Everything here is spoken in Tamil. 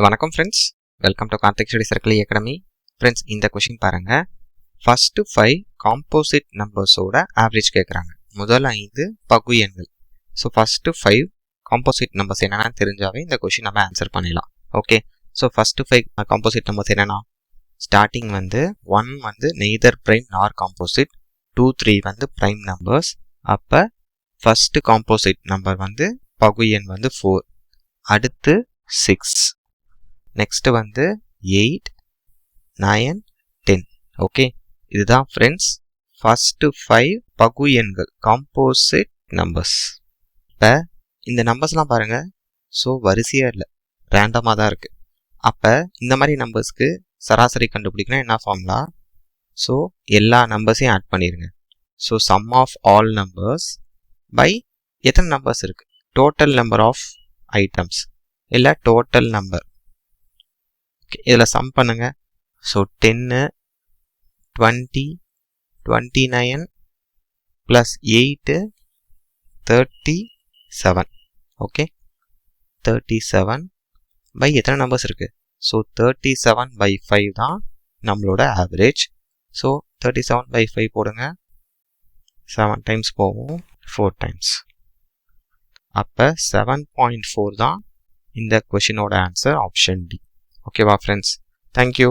வணக்கம் friends, welcome to Karthik study circle academy. Friends, இந்த கொஷின் பாருங்க. ஃபர்ஸ்ட் 5 காம்போசிட் நம்பர்ஸோட ஆவரேஜ் கேட்குறாங்க. முதல் 5 பகு எண்கள். ஸோ ஃபர்ஸ்ட் 5 காம்போசிட் நம்பர்ஸ் என்னென்னா தெரிஞ்சாவே இந்த கொஷின் நம்ம ஆன்சர் பண்ணிடலாம். Okay, so first 5 composite numbers என்னென்னா, starting 1 neither prime nor composite, 2 3 prime numbers. அப்போ ஃபர்ஸ்ட் காம்போசிட் நம்பர் பகு எண் 4, அடுத்து 6, நெக்ஸ்ட் 8 9 10. ஓகே, இதுதான் ஃப்ரெண்ட்ஸ் ஃபர்ஸ்ட் 5 பகு எண்கள் காம்போசிட் நம்பர்ஸ். இப்போ இந்த நம்பர்ஸ்லாம் பாருங்க, ஸோ வரிசையாக இல்லை, ரேண்டமாக தான் இருக்கு. அப்போ இந்த மாதிரி நம்பர்ஸ்க்கு சராசரி கண்டுபிடிக்கணும் என்ன ஃபார்முலா? ஸோ எல்லா நம்பர்ஸையும் ஆட் பண்ணிடுங்க. So sum of all numbers by எத்தனை நம்பர்ஸ் இருக்கு, டோட்டல் நம்பர் ஆஃப் ஐட்டம்ஸ் இல்லை டோட்டல் நம்பர். இதில் சம் பண்ணுங்க. So 10 20 29 plus 8 37. ஓகே, 37 பை எத்தனை நம்பர்ஸ் இருக்குது? ஸோ 37 பை 5 தான் நம்மளோட ஆவரேஜ். ஸோ 37 பை 5 போடுங்க, 7 டைம்ஸ் போகும், 4 டைம்ஸ். அப்போ 7.4 தான் இந்த கொஷினோட ஆன்சர், ஆப்ஷன் டி. ஓகேவா ஃப்ரெண்ட்ஸ், தேங்க்யூ.